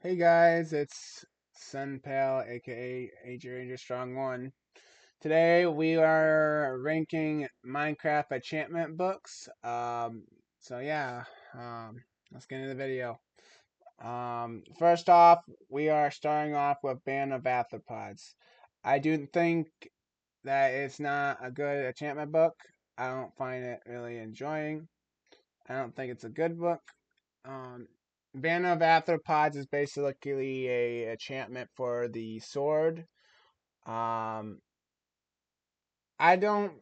Hey guys, it's Sunpal, aka AJ Ranger Strong One. Today we are ranking Minecraft enchantment books. So yeah, let's get into the video. First off, we are starting off with Band of Arthropods. I do think that it's not a good enchantment book. I don't find it really enjoying. I don't think it's a good book. Um, Ban of Arthropods is basically a enchantment for the sword. Um, I don't,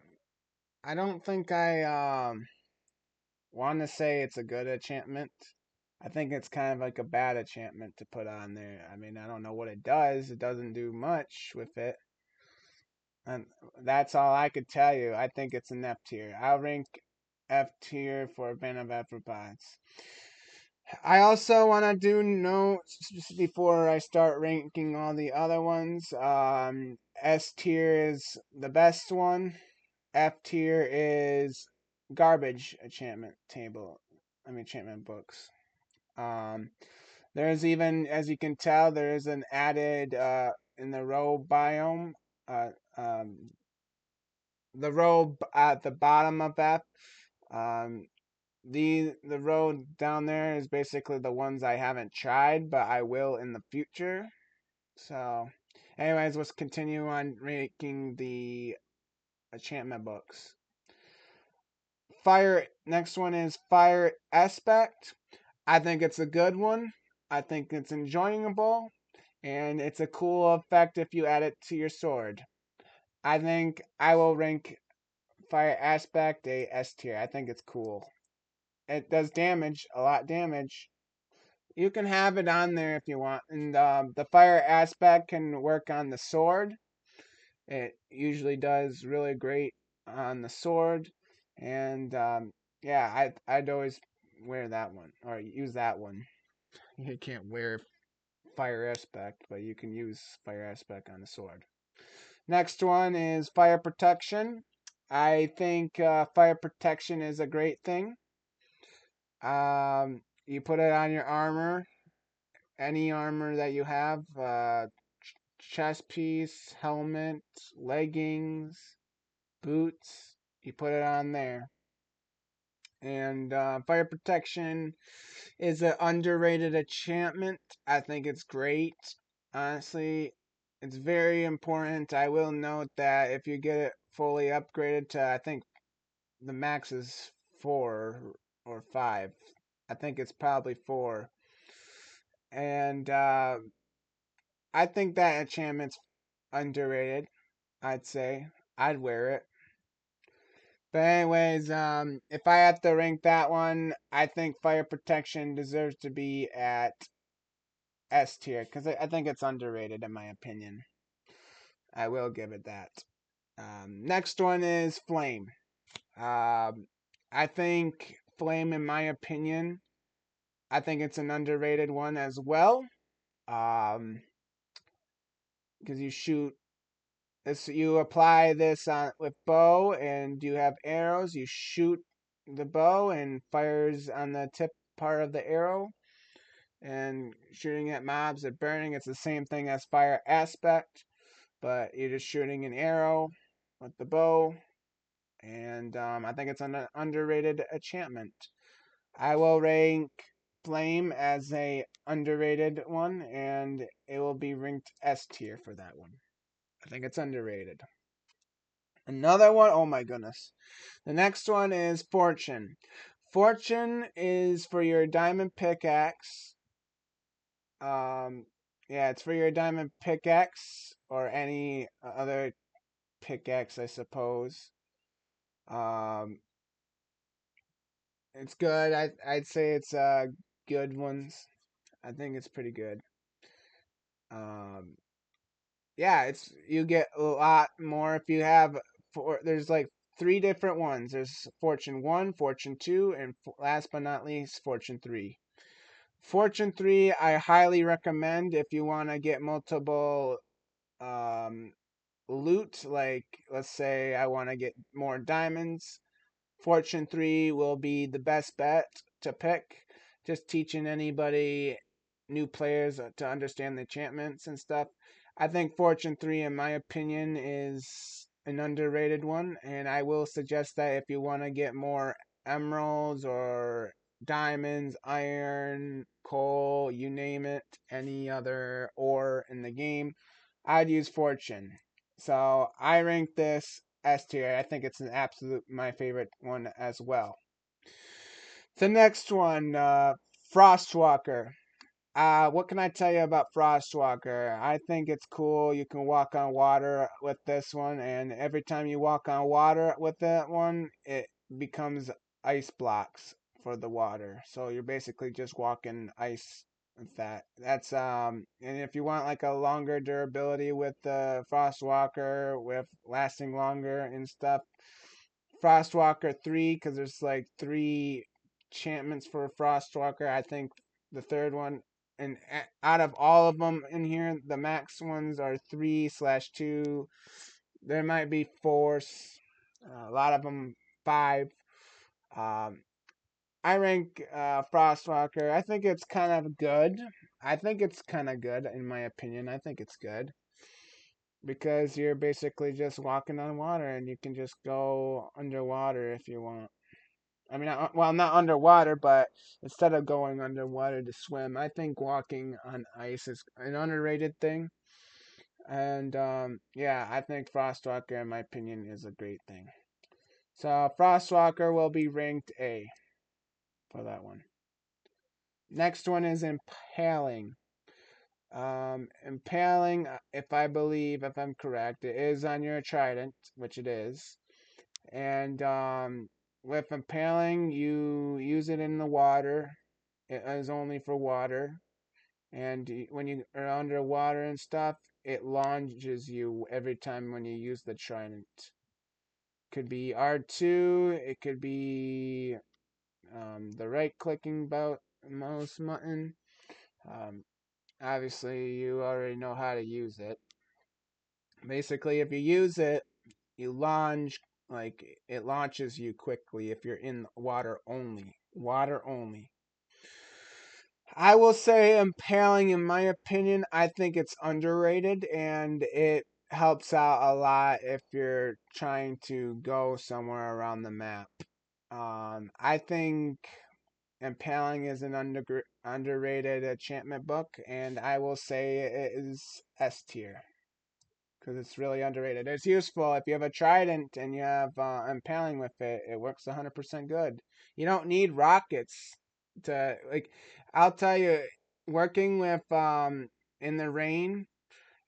I don't think I want to say it's a good enchantment. I think it's kind of like a bad enchantment to put on there. I mean, I don't know what it does. It doesn't do much with it, and that's all I could tell you. I think it's an F tier. I'll rank F tier for Ban of Arthropods. I also want to do notes just before I start ranking all the other ones. S tier is the best one. F tier is garbage enchantment table. Enchantment books. Um, there's even, as you can tell, there is an added in the row biome. Uh, um, the row at the bottom of that. Um, the road down there is basically the ones I haven't tried, but I will in the future. So, anyways, let's continue on ranking the enchantment books. Fire. Next one is Fire Aspect. I think it's a good one. I think it's enjoyable, and it's a cool effect if you add it to your sword. I think I will rank Fire Aspect a S tier. I think it's cool. It does damage, a lot damage. You can have it on there if you want, and the fire aspect can work on the sword. It usually does really great on the sword, and yeah, I'd always wear that one or use that one. You can't wear fire aspect, but you can use fire aspect on the sword. Next one is fire protection. I think fire protection is a great thing. You put it on your armor, any armor that you have, chest piece, helmet, leggings, boots. You put it on there. And fire protection is an underrated enchantment. I think it's great. Honestly, it's very important. I will note that if you get it fully upgraded to, I think the max is 4 or 5. I think it's probably 4. And I think that enchantment's underrated. I'd say I'd wear it. But anyways, if I had to rank that one, I think fire protection deserves to be at S tier because I think it's underrated in my opinion. I will give it that. Next one is flame. Um, I think flame, in my opinion, I think it's an underrated one as well. Um, because you shoot this, you apply this on with bow, and you have arrows. You shoot the bow and fires on the tip part of the arrow, and shooting at mobs or burning. It's the same thing as fire aspect, but you're just shooting an arrow with the bow, and I think it's an underrated enchantment. I will rank flame as a underrated one, and it will be ranked S tier for that one. I think it's underrated. Another one, oh my goodness. The next one is Fortune. Fortune is for your diamond pickaxe. Um, yeah, it's for your diamond pickaxe or any other pickaxe, I suppose. Um, it's good. I'd say it's good ones. I think it's pretty good. Um, yeah, it's you get a lot more if you have there's like 3 different ones. There's Fortune 1, Fortune 2, and last but not least, Fortune 3. Fortune 3 I highly recommend if you want to get multiple um loot, like let's say I want to get more diamonds. Fortune 3 will be the best bet to pick. Just teaching anybody new players to understand the enchantments and stuff. I think Fortune 3, in my opinion, is an underrated one, and I will suggest that if you want to get more emeralds or diamonds, iron, coal, you name it, any other ore in the game, I'd use Fortune. So I rank this S tier. I think it's an absolute my favorite one as well. The next one, Frostwalker. What can I tell you about Frostwalker? I think it's cool. You can walk on water with this one, and every time you walk on water with that one, it becomes ice blocks for the water. So you're basically just walking ice with that. And if you want like a longer durability with the Frostwalker, with lasting longer and stuff, Frostwalker 3, because there's like three enchantments for Frostwalker. I think the third one, and out of all of them in here, the max ones are 3/2. There might be four, a lot of them five. Um, I rank Frostwalker. I think it's kind of good. I think it's kind of good in my opinion. I think it's good because you're basically just walking on water and you can just go underwater if you want. I mean, well, not underwater, but instead of going underwater to swim, I think walking on ice is an underrated thing. And yeah, I think Frostwalker, in my opinion, is a great thing. So Frostwalker will be ranked A for that one. Next one is Impaling. Impaling, if I'm correct, it is on your trident, which it is. And with Impaling, you use it in the water. It is only for water. And when you are underwater and stuff, it launches you every time when you use the trident. Could be R2, it could be the right clicking mouse button. Um, Obviously, you already know how to use it. Basically, if you use it, you launch, like, it launches you quickly if you're in water only. Water only. I will say Impaling, in my opinion, I think it's underrated and it helps out a lot if you're trying to go somewhere around the map. I think Impaling is an underrated enchantment book, and I will say it is S tier because it's really underrated. It's useful if you have a trident and you have impaling with it. It works 100% good. You don't need rockets to like. I'll tell you, working with in the rain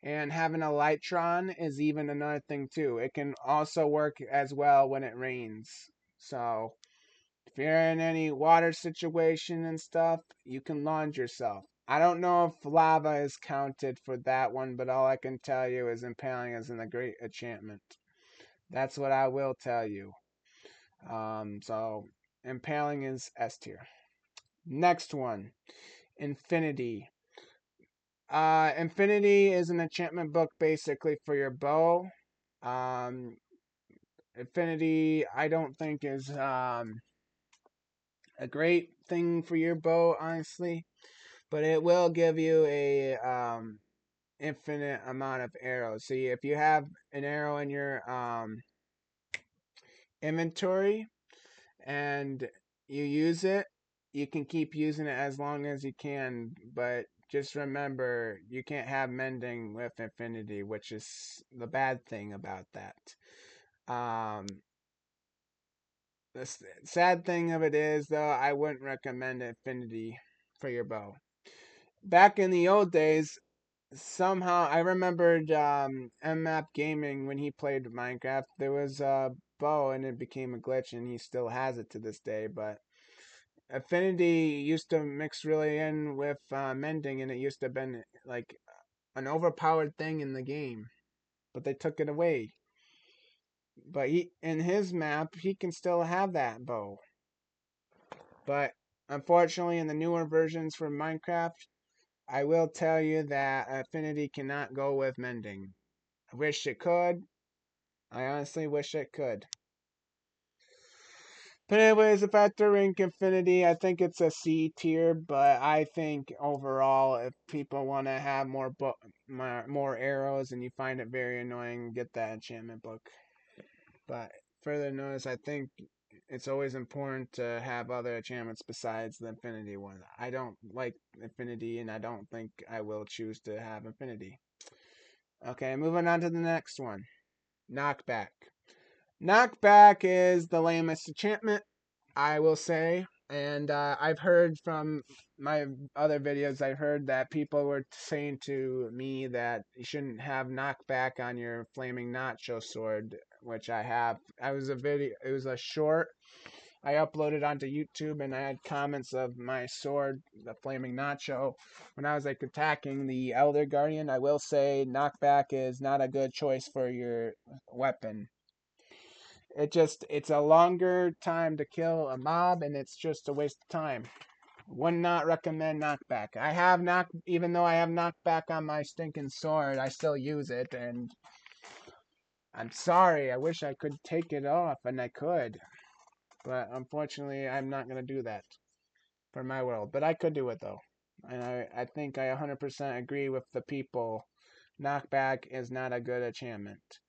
and having a Lightron is even another thing too. It can also work as well when it rains. So if you're in any water situation and stuff, you can launch yourself. I don't know if lava is counted for that one, but all I can tell you is impaling is a great enchantment. That's what I will tell you. So impaling is S tier. Next one, Infinity. Infinity is an enchantment book basically for your bow. Um, Infinity, I don't think is a great thing for your bow, honestly, but it will give you a infinite amount of arrows. See, if you have an arrow in your inventory and you use it, you can keep using it as long as you can, but just remember you can't have mending with infinity, which is the bad thing about that. Um, the sad thing of it is, though, I wouldn't recommend infinity for your bow. Back in the old days, somehow I remembered MMAP Gaming when he played Minecraft. There was a bow and it became a glitch, and he still has it to this day. But Affinity used to mix really in with mending, and it used to have been like an overpowered thing in the game. But they took it away. But in his map, he can still have that bow. But unfortunately, in the newer versions for Minecraft, I will tell you that Affinity cannot go with mending. I wish it could. I honestly wish it could. But anyways, if I had to rank Infinity, I think it's a C tier. But I think overall, if people want to have more arrows and you find it very annoying, get that enchantment book. But further notice, I think it's always important to have other enchantments besides the Infinity one. I don't like Infinity, and I don't think I will choose to have Infinity. Okay, moving on to the next one. Knockback. Knockback is the lamest enchantment, I will say. And I've heard from my other videos, I heard that people were saying to me that you shouldn't have knockback on your flaming nacho sword, which I have. I was a video, it was a short I uploaded onto YouTube, and I had comments of my sword, the flaming nacho, when I was like attacking the Elder Guardian. I will say knockback is not a good choice for your weapon. It's a longer time to kill a mob, and it's just a waste of time. Would not recommend knockback. Even though I have knockback on my stinking sword, I still use it, and I'm sorry. I wish I could take it off, and I could, but unfortunately, I'm not gonna do that for my world. But I could do it though, and I think I 100% agree with the people. Knockback is not a good enchantment.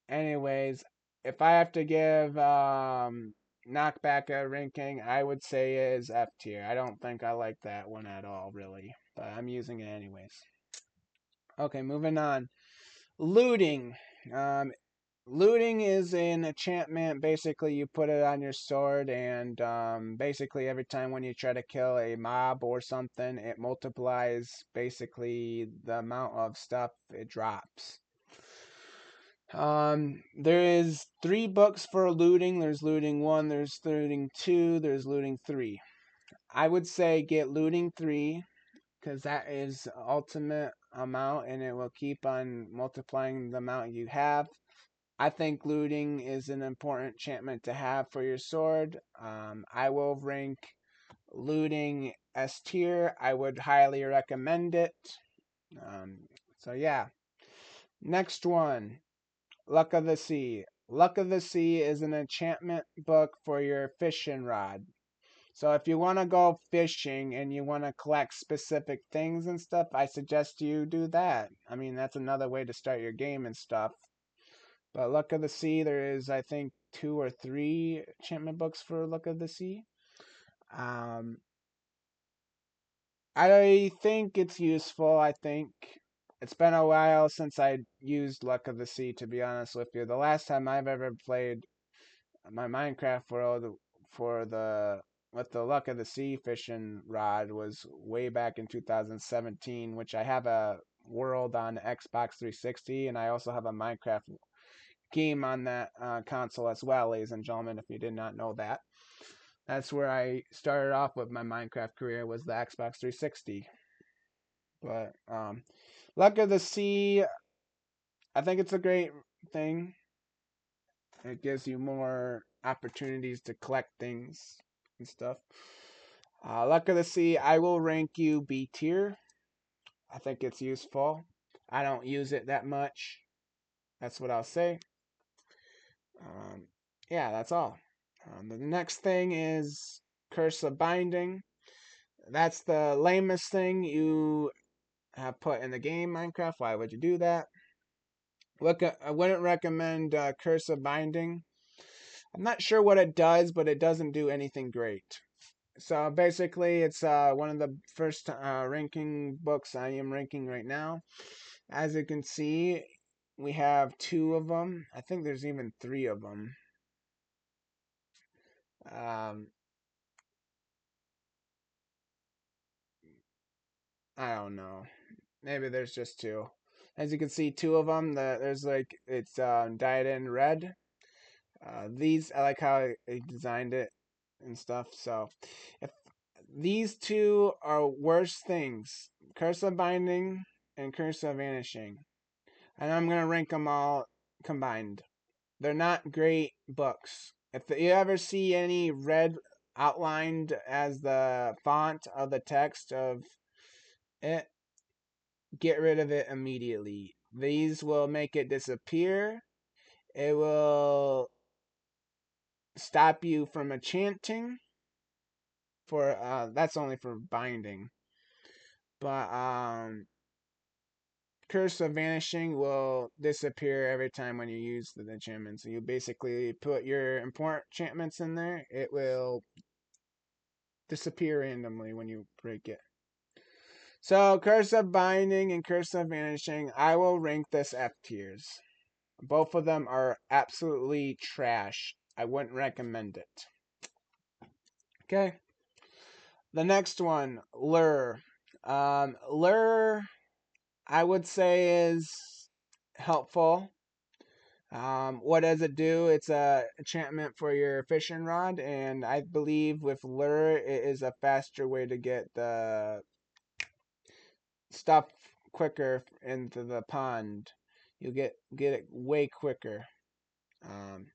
Anyways, if I have to give knockback a ranking, I would say is F tier. I don't think I like that one at all, really, but I'm using it anyways. Okay, moving on. Looting. Um, Looting is an enchantment. Basically, you put it on your sword, and basically every time when you try to kill a mob or something, it multiplies basically the amount of stuff it drops. There is 3 books for looting. There's looting 1, there's looting 2, there's looting 3. I would say get looting 3 because that is ultimate amount and it will keep on multiplying the amount you have. I think looting is an important enchantment to have for your sword. I will rank looting S tier. I would highly recommend it. Um, so yeah. Next one. Luck of the Sea. Luck of the Sea is an enchantment book for your fishing rod. So if you want to go fishing and you want to collect specific things and stuff, I suggest you do that. I mean, that's another way to start your game and stuff. But Luck of the Sea, there is, I think, 2 or 3 enchantment books for Luck of the Sea. Um, I think it's useful. I think it's been a while since I used Luck of the Sea, to be honest with you. The last time I've ever played my Minecraft world for the with the Luck of the Sea fishing rod was way back in 2017, which I have a world on Xbox 360, and I also have a Minecraft game on that console as well, ladies and gentlemen. If you did not know that, that's where I started off with my Minecraft career was the Xbox 360. But Luck of the Sea, I think it's a great thing. It gives you more opportunities to collect things and stuff. Luck of the Sea, I will rank you B tier. I think it's useful. I don't use it that much. That's what I'll say. Um, yeah, that's all. The next thing is Curse of Binding. That's the lamest thing you have put in the game, Minecraft. Why would you do that? Look, I wouldn't recommend Curse of Binding. I'm not sure what it does, but it doesn't do anything great. So basically, it's one of the first ranking books I am ranking right now. As you can see, we have 2 of them. I think there's even 3 of them. Um, I don't know. Maybe there's just 2. As you can see, 2 of them. There's like it's dyed in red. These I like how he designed it and stuff. So, if these 2 are worse things, Curse of Binding and Curse of Vanishing, and I'm gonna rank them all combined. They're not great books. If you ever see any red outlined as the font of the text of it, get rid of it immediately. These will make it disappear. It will stop you from enchanting. For that's only for binding, but Curse of Vanishing will disappear every time when you use the enchantment. So you basically put your important enchantments in there. It will disappear randomly when you break it. So Curse of Binding and Curse of Vanishing, I will rank this F tiers. Both of them are absolutely trash. I wouldn't recommend it. Okay. The next one, Lure. Lure, I would say, is helpful. What does it do? It's a enchantment for your fishing rod, and I believe with Lure, it is a faster way to get the stuff quicker into the pond. You get it way quicker. Um,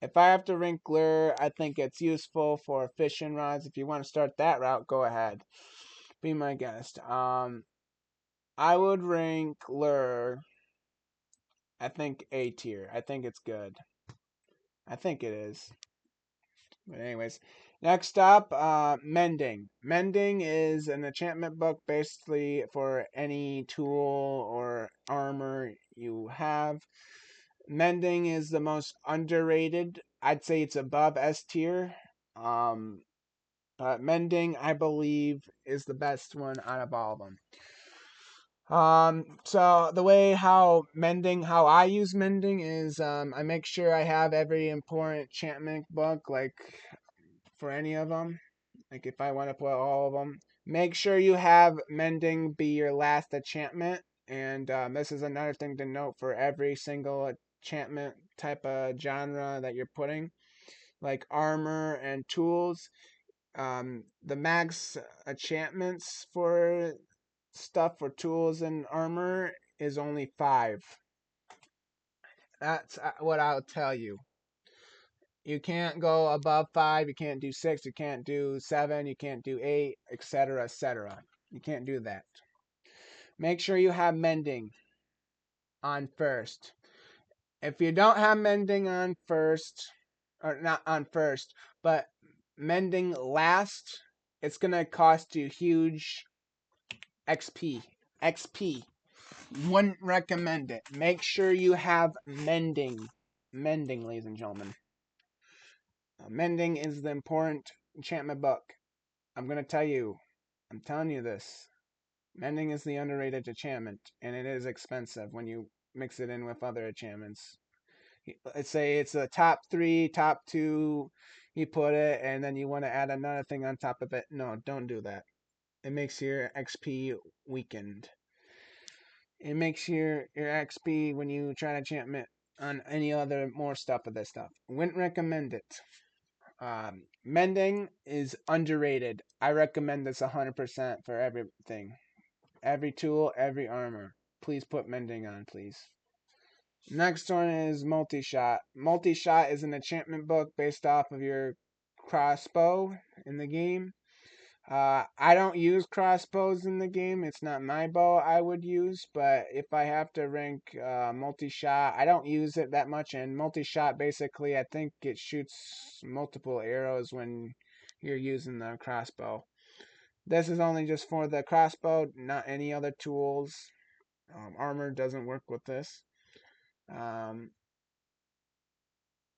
if I have to rank Lure, I think it's useful for fishing rods. If you want to start that route, go ahead. Be my guest. I would rank Lure, I think A tier. I think it's good. I think it is. But anyways, next up, Mending. Mending is an enchantment book basically for any tool or armor you have. Mending is the most underrated. I'd say it's above S tier. Um, but Mending, I believe, is the best one out of all of them. So the way how I use mending is, I make sure I have every important enchantment book, like for any of them. Like if I want to put all of them, make sure you have mending be your last enchantment. And this is another thing to note for every single enchantment type of genre that you're putting, like armor and tools. The max enchantments for stuff for tools and armor is only 5. That's what I'll tell you. You can't go above 5. You can't do 6. You can't do 7. You can't do 8, etc., etc. You can't do that. Make sure you have mending on first. If you don't have mending on first, or not on first, but mending last, it's gonna cost you huge XP. XP. Wouldn't recommend it. Make sure you have mending. Mending, ladies and gentlemen. Mending is the important enchantment book. I'm going to tell you. I'm telling you this. Mending is the underrated enchantment, and it is expensive when you mix it in with other enchantments. Let's say it's a top 3, top 2, you put it, and then you want to add another thing on top of it. No, don't do that. It makes your XP weakened. It makes your XP when you try to enchantment on any other more stuff of this stuff. Wouldn't recommend it. Mending is underrated. I recommend this 100% for everything. Every tool, every armor. Please put mending on, please. Next one is Multi-Shot. Multi-Shot is an enchantment book based off of your crossbow in the game. I don't use crossbows in the game. It's not my bow I would use, but if I have to rank multi-shot, I don't use it that much. And multi-shot, basically, I think it shoots multiple arrows when you're using the crossbow. This is only just for the crossbow, not any other tools. Armor doesn't work with this. Um,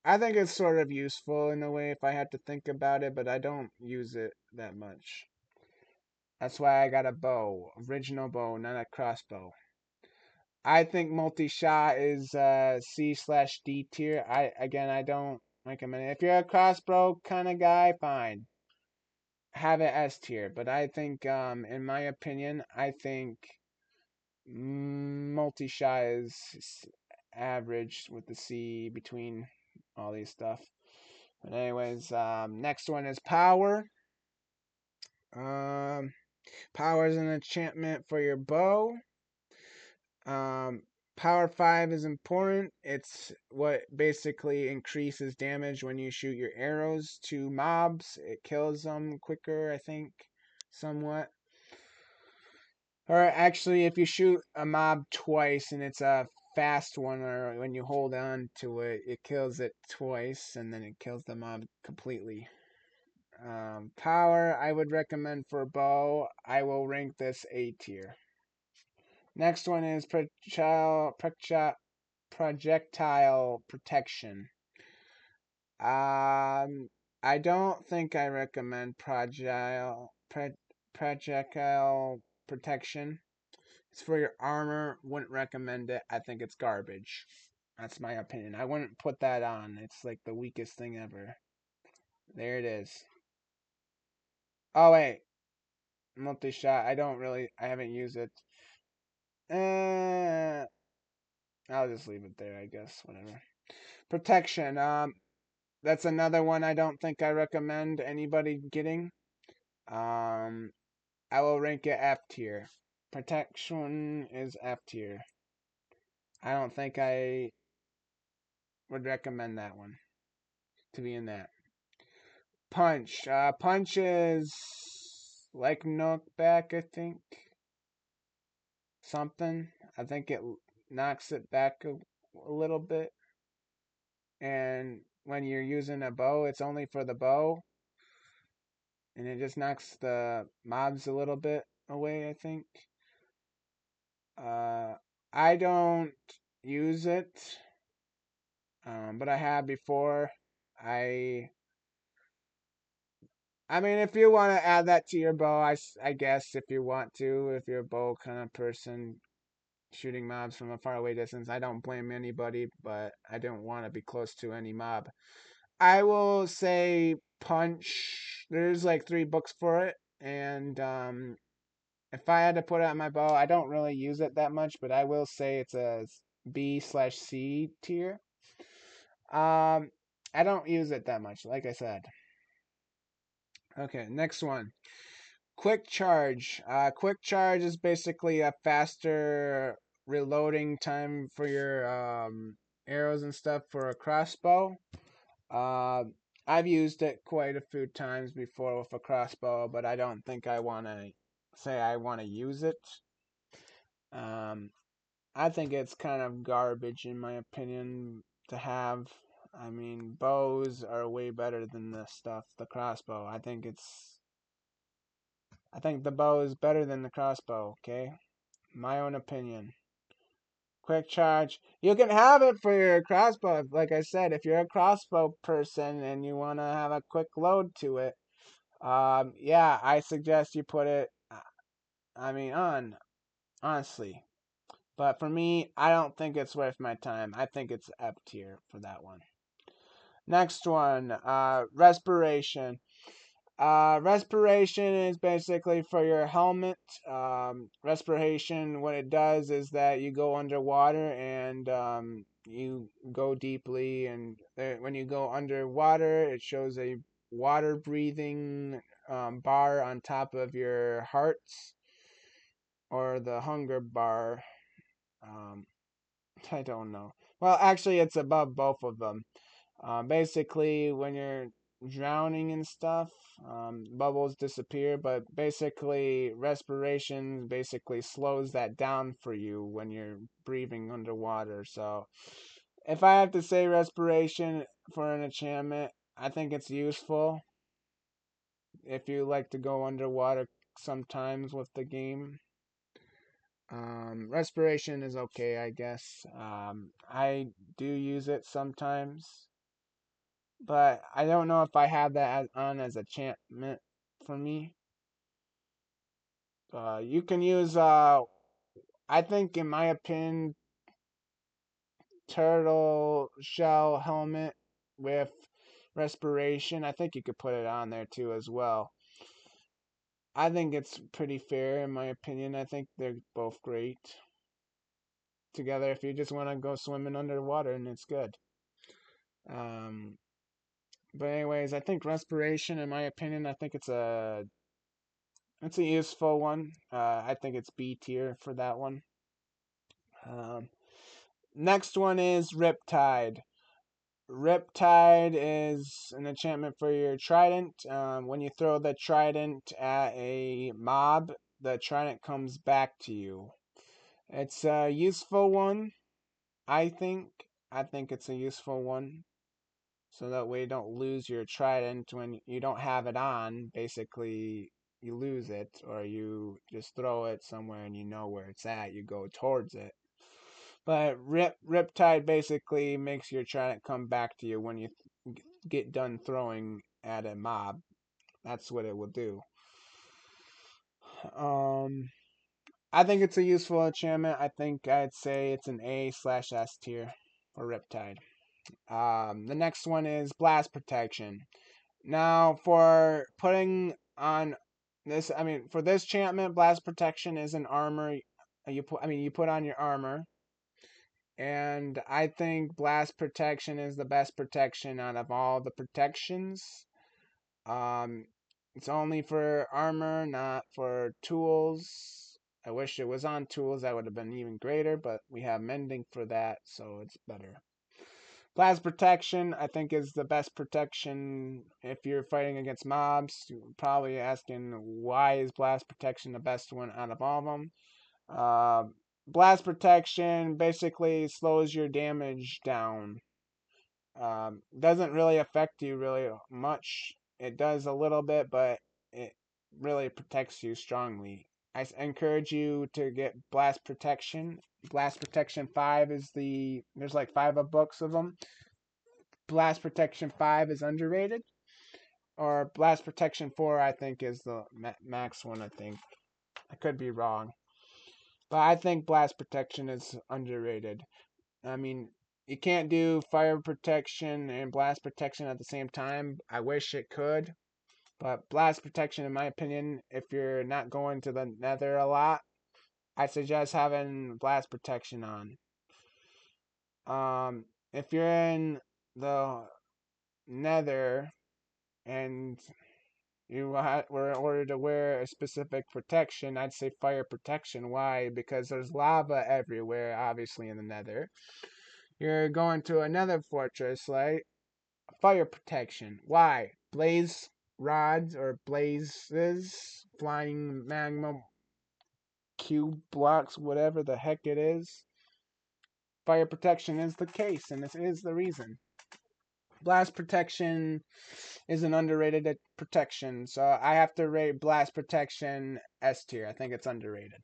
I think it's sort of useful in a way if I had to think about it, but I don't use it that much. That's why I got a bow, original bow, not a crossbow. I think multi-shot is C/D tier. I don't recommend it. If you're a crossbow kind of guy, fine, have it S tier. But I think, in my opinion, I think multi-shot is average with the C between all these stuff. But anyways, next one is power. Um, Power is an enchantment for your bow. Um, Power 5 is important. It's what basically increases damage when you shoot your arrows to mobs. It kills them quicker, I think, somewhat. Or actually, if you shoot a mob twice and it's a fast one, or when you hold on to it, it kills it twice, and then it kills the mob completely. Power, I would recommend for bow. I will rank this A tier. Next one is projectile protection. I don't think I recommend projectile protection. It's for your armor. Wouldn't recommend it. I think it's garbage. That's my opinion. I wouldn't put that on. It's like the weakest thing ever. There it is. Oh wait, multi-shot. I haven't used it. Uh, I'll just leave it there, I guess. Whatever. Protection. That's another one I don't think I recommend anybody getting. Um, I will rank it F tier. Protection is F tier. I don't think I would recommend that one to be in that. Punch. Punch is like knockback, I think. Something. I think it knocks it back a little bit. And when you're using a bow, it's only for the bow. And it just knocks the mobs a little bit away, I think. Uh, I don't use it, but I have before. I I mean, if you want to add that to your bow, I guess if you want to, if you're a bow kind of person shooting mobs from a faraway distance, I don't blame anybody, but I don't want to be close to any mob. I will say punch. There's like 3 books for it, and if I had to put it on my bow, I don't really use it that much, but I will say it's a B/C tier. I don't use it that much, like I said. Okay, next one. Quick charge. Quick charge is basically a faster reloading time for your arrows and stuff for a crossbow. Uh, I've used it quite a few times before with a crossbow, but I don't think I want to say I want to use it. Um, I think it's kind of garbage in my opinion to have. I mean, bows are way better than the stuff. The crossbow. I think the bow is better than the crossbow. Okay, my own opinion. Quick charge. You can have it for your crossbow. Like I said, if you're a crossbow person and you want to have a quick load to it, yeah, I suggest you put it. I mean, on honestly. But for me, I don't think it's worth my time. I think it's F tier for that one. Next one, respiration. Respiration is basically for your helmet. Respiration, what it does is that you go underwater and you go deeply, and when you go underwater, it shows a water breathing bar on top of your hearts or the hunger bar. Um, I don't know. Well, actually, it's above both of them. Basically, when you're drowning and stuff, bubbles disappear, but basically, respiration basically slows that down for you when you're breathing underwater. So, if I have to say respiration for an enchantment, I think it's useful if you like to go underwater sometimes with the game. Respiration is okay, I guess. I do use it sometimes, but I don't know if I have that on as a enchantment for me. You can use I think in my opinion, turtle shell helmet with respiration. I think you could put it on there too as well. I think it's pretty fair in my opinion. I think they're both great together if you just want to go swimming underwater and it's good. Um, but anyways, I think respiration, in my opinion, I think it's a useful one. I think it's B tier for that one. Um, Next one is Riptide. Riptide is an enchantment for your trident. When you throw the trident at a mob, the trident comes back to you. It's a useful one. I think I think it's a useful one. So that way you don't lose your trident when you don't have it on. Basically, you lose it, or you just throw it somewhere and you know where it's at. You go towards it. But Riptide basically makes your trident come back to you when you get done throwing at a mob. That's what it will do. Um, I think it's a useful enchantment. I think I'd say it's an A/S tier for Riptide. The next one is Blast Protection. Now, for putting on this, I mean, for this enchantment, Blast Protection is an armor. You put on your armor, and I think Blast Protection is the best protection out of all the protections. Um, it's only for armor, not for tools. I wish it was on tools. That would have been even greater, but we have mending for that, so it's better. Blast protection, I think, is the best protection if you're fighting against mobs. You're probably asking why is blast protection the best one out of all of them. Uh, blast protection basically slows your damage down. Doesn't really affect you really much. It does a little bit, but it really protects you strongly. I encourage you to get blast protection. Blast protection 5 is there's like 5 books of them. Blast Protection 5 is underrated, or Blast Protection 4, I think, is the max one, I think. I could be wrong. But I think Blast Protection is underrated. I mean, you can't do Fire Protection and Blast Protection at the same time. I wish it could. But Blast Protection, in my opinion, if you're not going to the Nether a lot, I suggest having Blast Protection on. If you're in the Nether and you were ordered to wear a specific protection, I'd say fire protection. Why? Because there's lava everywhere, obviously, in the nether. You're going to another fortress, like fire protection. Why? Blaze rods or blazes, flying magma cube blocks, whatever the heck it is. Fire protection is the case, and this is the reason. Blast protection is an underrated protection, so I have to rate blast protection S tier. I think it's underrated.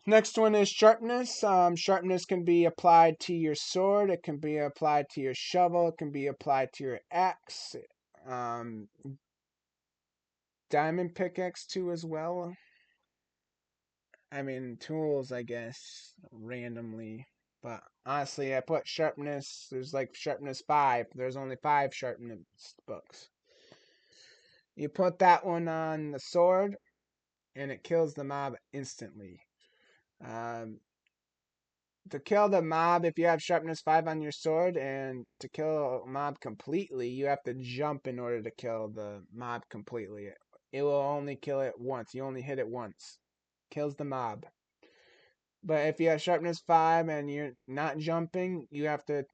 Next one is sharpness. Sharpness can be applied to your sword. It can be applied to your shovel. It can be applied to your axe. Um, diamond pickaxe too as well. I mean tools, I guess, randomly. But honestly, I put sharpness. There's like sharpness 5. There's only 5 sharpness books. You put that one on the sword, and it kills the mob instantly. Um, to kill the mob, if you have sharpness 5 on your sword, and to kill a mob completely, you have to jump in order to kill the mob completely. It will only kill it once. You only hit it once. Kills the mob. But if you have sharpness 5 and you're not jumping, you have to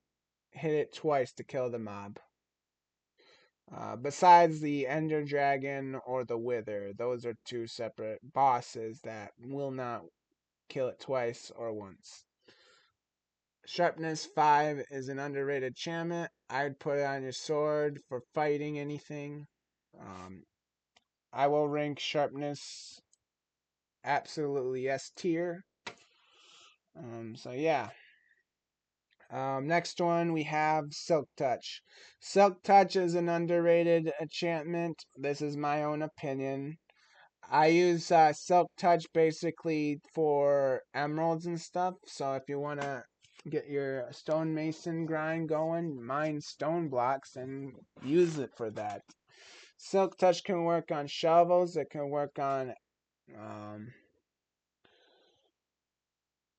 hit it twice to kill the mob. Besides the Ender Dragon or the Wither, those are 2 separate bosses that will not kill it twice or once. Sharpness 5 is an underrated enchantment. I'd put it on your sword for fighting anything. Um, I will rank Sharpness absolutely S tier. So yeah. Next one we have Silk Touch. Silk Touch is an underrated enchantment. This is my own opinion. I use Silk Touch basically for emeralds and stuff. So if you want to get your stonemason grind going, mine stone blocks and use it for that. Silk Touch can work on shovels. Um,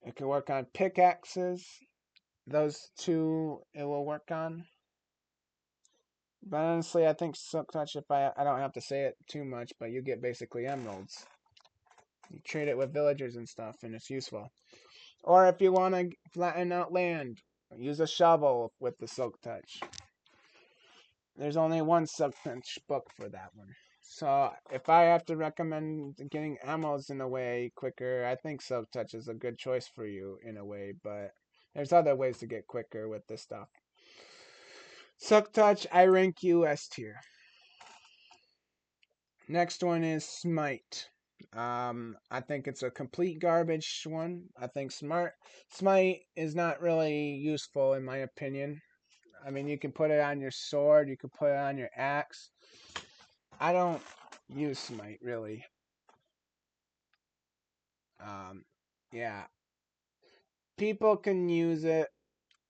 it can work on pickaxes. Those 2 it will work on. But honestly, I think Silk Touch, if I don't have to say it too much, but you get basically emeralds. You trade it with villagers and stuff, and it's useful. Or if you want to flatten out land, use a shovel with the Silk Touch. There's only one Silk Touch book for that one. So if I have to recommend getting ammos in a way quicker, I think Silk Touch is a good choice for you in a way, but there's other ways to get quicker with this stuff. Silk Touch, I rank you S tier. Next one is Smite. I think it's a complete garbage one. I think Smite is not really useful in my opinion. I mean, you can put it on your sword, you can put it on your axe. I don't use Smite really. Um, yeah, people can use it.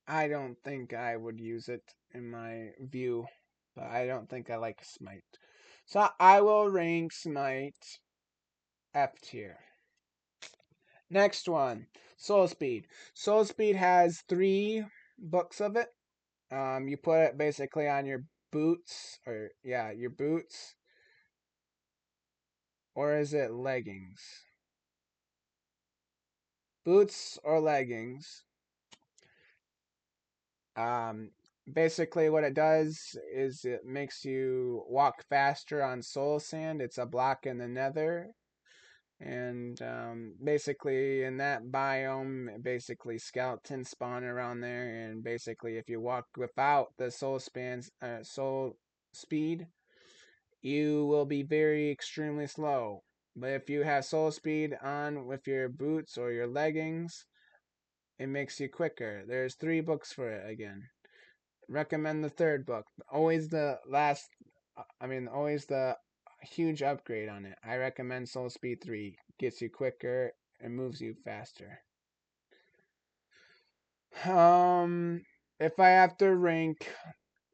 I don't think I would use it in my view, but I don't think I like Smite. So I will rank Smite F tier. Next one, Soul Speed. Soul Speed has 3 books of it. You put it basically on your boots, or yeah, your boots, or is it leggings? Boots or leggings. Um, Basically, what it does is it makes you walk faster on soul sand. It's a block in the nether. And basically, in that biome, basically skeletons spawn around there. And basically, if you walk without the soul speed, you will be very extremely slow. But if you have soul speed on with your boots or your leggings, it makes you quicker. There's 3 books for it again. Recommend the 3rd book. Always the last. Always the huge upgrade on it. I recommend Soul Speed 3. Gets you quicker and moves you faster. Um, if I have to rank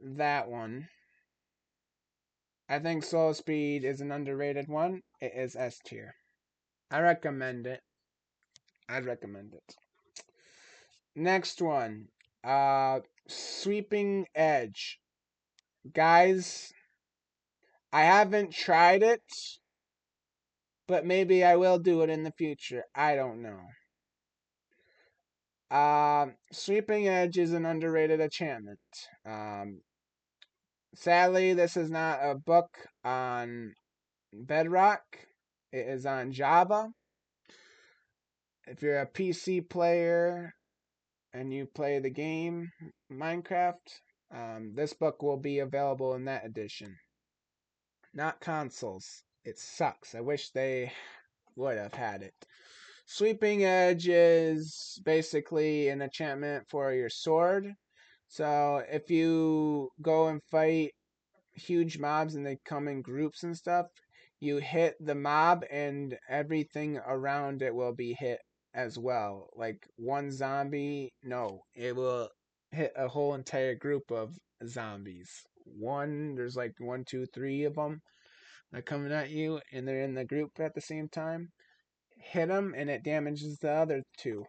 that one, I think Soul Speed is an underrated one. It is S tier. I recommend it. I'd recommend it. Next one. Sweeping Edge. Guys, I haven't tried it, but maybe I will do it in the future. I don't know. Sweeping Edge is an underrated enchantment. Um, Sadly, this is not a book on Bedrock. It is on Java. If you're a PC player and you play the game Minecraft, this book will be available in that edition. Not consoles. It sucks. I wish they would have had it. Sweeping Edge is basically an enchantment for your sword. So if you go and fight huge mobs and they come in groups and stuff, you hit the mob and everything around it will be hit as well. Like one zombie, no, it will hit a whole entire group of zombies. There's like 1, 2, 3 of them that coming at you, and they're in the group at the same time. Hit them, and it damages the other 2.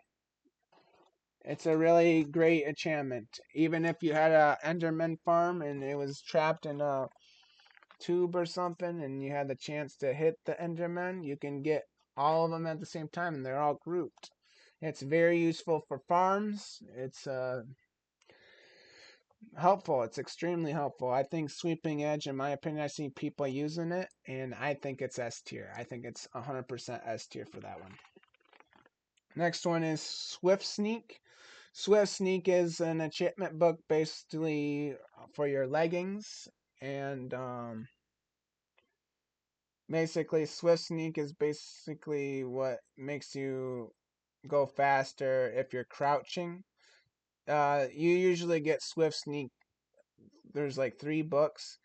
It's a really great enchantment. Even if you had a Enderman farm and it was trapped in a tube or something and you had the chance to hit the Enderman, you can get all of them at the same time and they're all grouped. It's very useful for farms. It's helpful. It's extremely helpful. I think Sweeping Edge, in my opinion, I've seen people using it and I think it's S tier. I think it's 100% S tier for that one. Next one is Swift Sneak. Swift Sneak is an enchantment book basically for your leggings, and basically Swift Sneak is basically what makes you go faster if you're crouching. You usually get Swift Sneak. There's like 3 books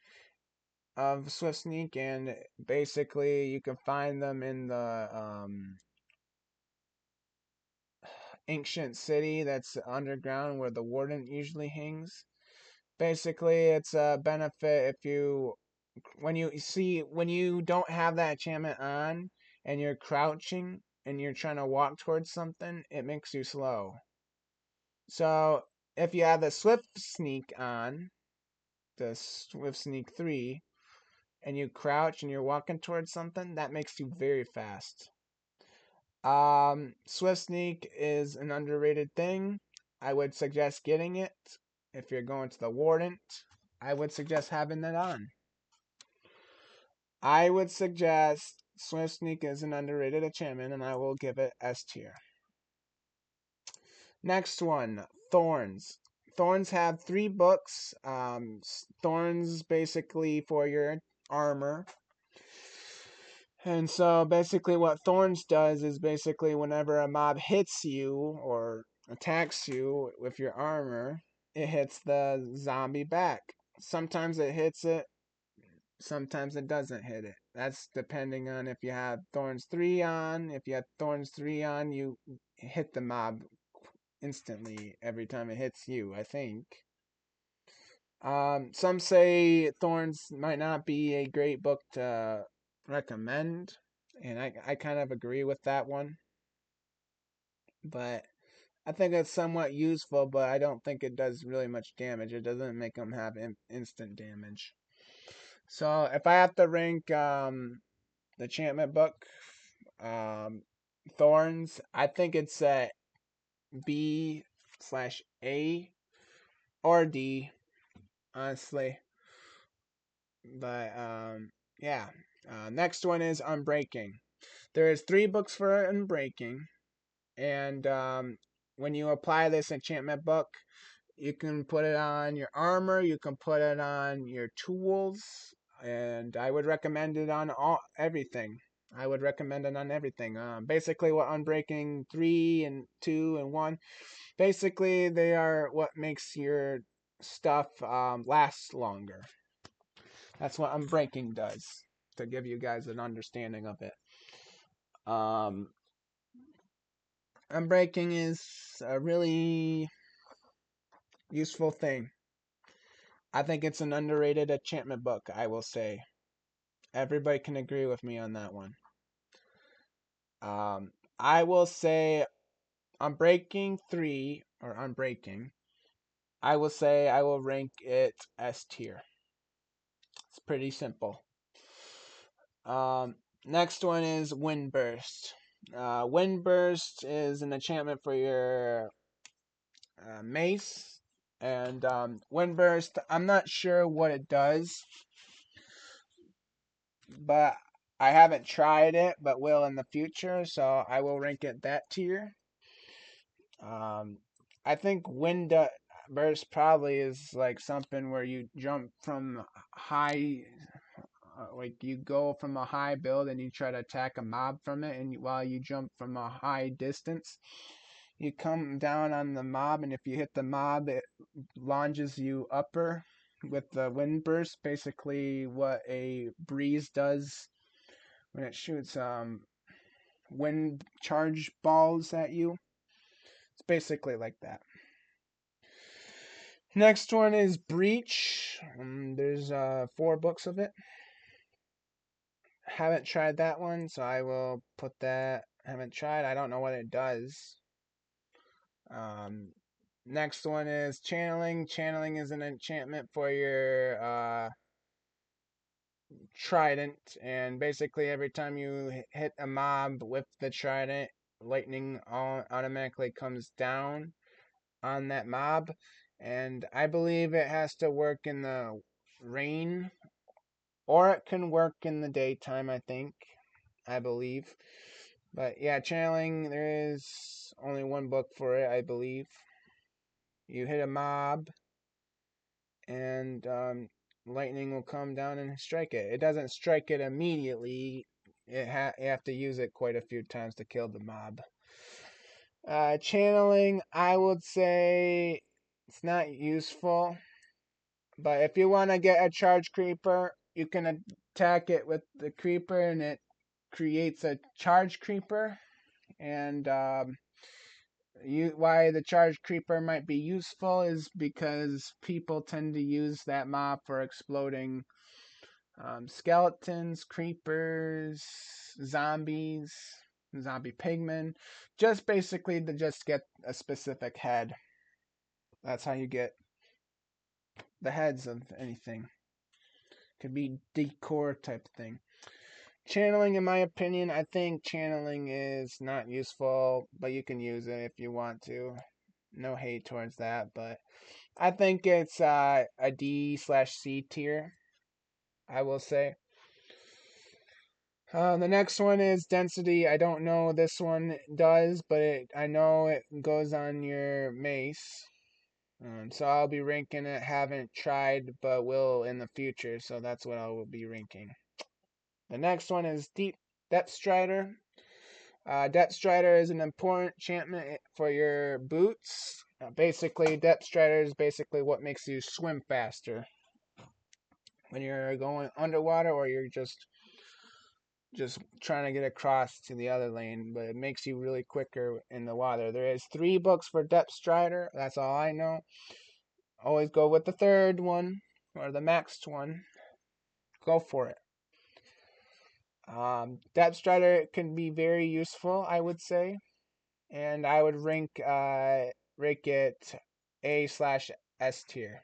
of Swift Sneak, and basically you can find them in the ancient city that's underground where the warden usually hangs. Basically, it's a benefit if you when you don't have that enchantment on and you're crouching and you're trying to walk towards something, it makes you slow. So if you have the Swift Sneak on, the Swift Sneak 3, and you crouch and you're walking towards something, that makes you very fast. Swift Sneak is an underrated thing. I would suggest getting it if you're going to the Warden. I would suggest having that on. I would suggest Swift Sneak is an underrated enchantment, and I will give it S tier. Next one, Thorns. Thorns have 3 books. Thorns basically for your armor. And so basically what Thorns does is basically whenever a mob hits you or attacks you with your armor, it hits the zombie back. Sometimes it hits it, sometimes it doesn't hit it. That's depending on if you have Thorns 3 on. If you have Thorns 3 on, you hit the mob instantly every time it hits you, I think. Some say Thorns might not be a great book to recommend, and I kind of agree with that one. But I think it's somewhat useful, but I don't think it does really much damage. It doesn't make them have instant damage. So if I have to rank the enchantment book, um, Thorns, I think it's at B/A or D, honestly. But yeah. Next one is Unbreaking. There is 3 books for Unbreaking, and when you apply this enchantment book, you can put it on your armor, you can put it on your tools, and I would recommend it on everything. I would recommend it on everything. Basically, what Unbreaking 3 and 2 and 1, basically they are what makes your stuff last longer. That's what Unbreaking does, to give you guys an understanding of it. Um, Unbreaking is a really useful thing. I think it's an underrated enchantment book, I will say. Everybody can agree with me on that one. I will say Unbreaking 3, or Unbreaking, I will say I will rank it S tier. It's pretty simple. Um, Next one is Windburst. Windburst is an enchantment for your mace. And Windburst, I'm not sure what it does, but I haven't tried it, but will in the future, so I will rank it that tier. I think Windburst probably is like something where you jump from high, like you go from a high build and you try to attack a mob from it, and while you jump from a high distance, you come down on the mob, and if you hit the mob, it launches you upper with the wind burst. Basically, what a breeze does when it shoots wind charge balls at you. It's basically like that. Next one is Breach. There's 4 books of it. Haven't tried that one, so I will put that. Haven't tried. I don't know what it does. Um, Next one is Channeling. Channeling is an enchantment for your trident, and basically every time you hit a mob with the trident, lightning automatically comes down on that mob. And I believe it has to work in the rain, or it can work in the daytime, I believe. But yeah, channeling, there is only 1 book for it, I believe. You hit a mob, and lightning will come down and strike it. It doesn't strike it immediately. You have to use it quite a few times to kill the mob. Channeling, I would say it's not useful. But if you want to get a charge creeper, you can attack it with the creeper, and it creates a charge creeper. And why the charge creeper might be useful is because people tend to use that mob for exploding skeletons, creepers, zombies, zombie pigmen, just basically to just get a specific head. That's how you get the heads of anything. Could be decor type thing. Channeling, in my opinion, I think channeling is not useful, but you can use it if you want to. No hate towards that, but I think it's a D/C tier, I will say. The next one is density. I don't know what this one does, but I know it goes on your mace. So I'll be ranking it. Haven't tried, but will in the future. So that's what I will be ranking. The next one is Deep Depth Strider. Depth Strider is an important enchantment for your boots. Basically, Depth Strider is basically what makes you swim faster when you're going underwater or you're just trying to get across to the other lane, but it makes you really quicker in the water. There is 3 books for Depth Strider. That's all I know. Always go with the third one or the maxed one. Go for it. Depth Strider can be very useful, I would say, and I would rank it A/S tier.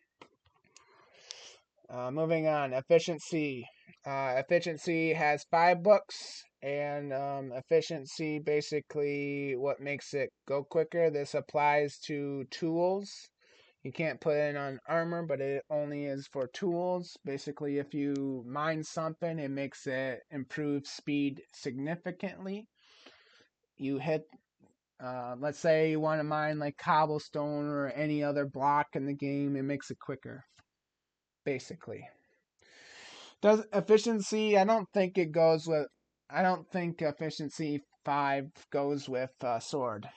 Moving on, efficiency. Efficiency has 5 books, and efficiency basically what makes it go quicker. This applies to tools. You can't put it on armor, but it only is for tools. Basically, if you mine something, it makes it improve speed significantly. You hit, let's say you want to mine like cobblestone or any other block in the game, it makes it quicker, basically. Does efficiency? I don't think it goes with. I don't think efficiency 5 goes with sword.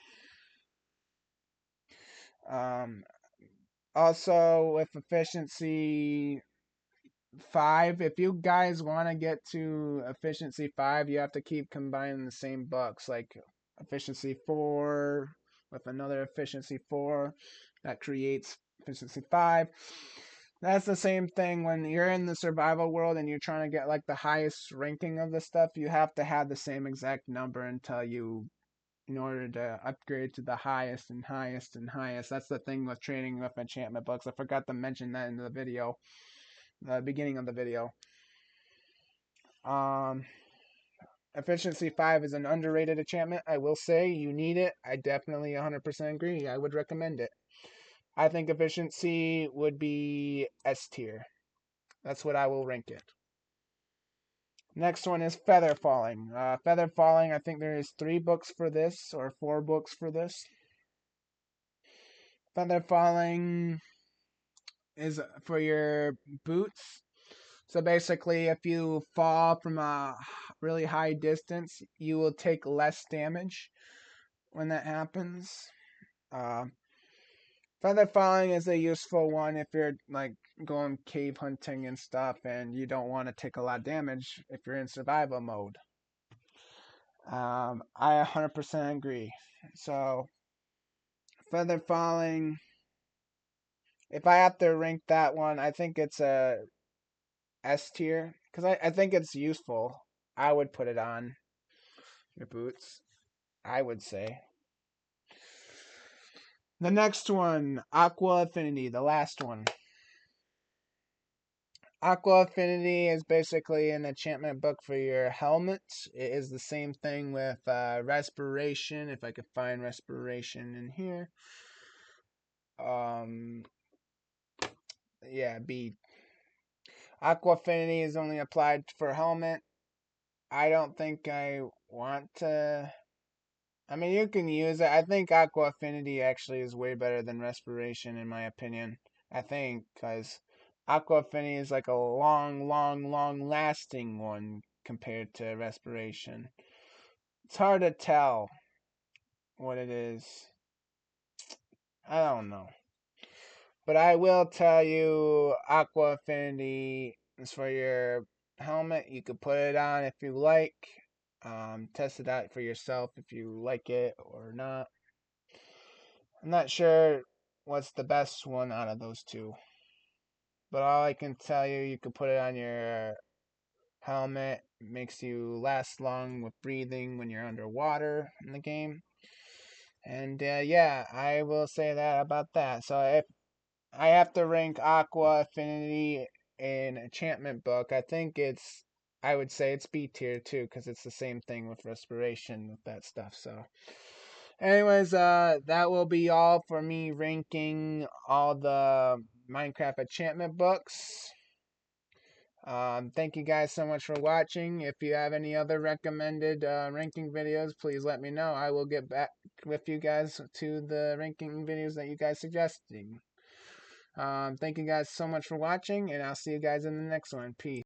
Um, Also with efficiency 5, if you guys want to get to efficiency 5, you have to keep combining the same bucks, like efficiency 4 with another efficiency 4 that creates efficiency 5. That's the same thing when you're in the survival world and you're trying to get like the highest ranking of the stuff. You have to have the same exact number until you, in order to upgrade to the highest and highest and highest. That's the thing with trading with enchantment books. I forgot to mention that in the video, the beginning of the video. Um, Efficiency 5 is an underrated enchantment. I will say you need it. I definitely 100% agree. I would recommend it. I think efficiency would be S tier. That's what I will rank it. Next one is Feather Falling. Feather Falling, I think there is 3 books for this or 4 books for this. Feather Falling is for your boots. So basically, if you fall from a really high distance, you will take less damage when that happens. Uh, Feather falling is a useful one if you're like going cave hunting and stuff and you don't want to take a lot of damage if you're in survival mode. I 100% agree. So, feather falling, if I have to rank that one, I think it's a S tier because I think it's useful. I would put it on your boots, I would say. The next one, Aqua Affinity, the last one. Aqua Affinity is basically an enchantment book for your helmet. It is the same thing with Respiration, if I could find Respiration in here. Um, yeah, B. Aqua Affinity is only applied for helmet. I don't think I want to. I mean, you can use it. I think Aqua Affinity actually is way better than Respiration, in my opinion. I think, because Aqua Affinity is like a long, long, long lasting one compared to Respiration. It's hard to tell what it is. I don't know. But I will tell you, Aqua Affinity is for your helmet. You could put it on if you like. Test it out for yourself if you like it or not. I'm not sure what's the best one out of those 2. But all I can tell you, you can put it on your helmet. It makes you last long with breathing when you're underwater in the game. And yeah, I will say that about that. So if I have to rank Aqua Affinity in Enchantment Book, I would say it's B tier too, because it's the same thing with Respiration with that stuff. So, anyways, that will be all for me ranking all the Minecraft enchantment books. Thank you guys so much for watching. If you have any other recommended ranking videos, please let me know. I will get back with you guys to the ranking videos that you guys suggested. Thank you guys so much for watching, and I'll see you guys in the next one. Peace.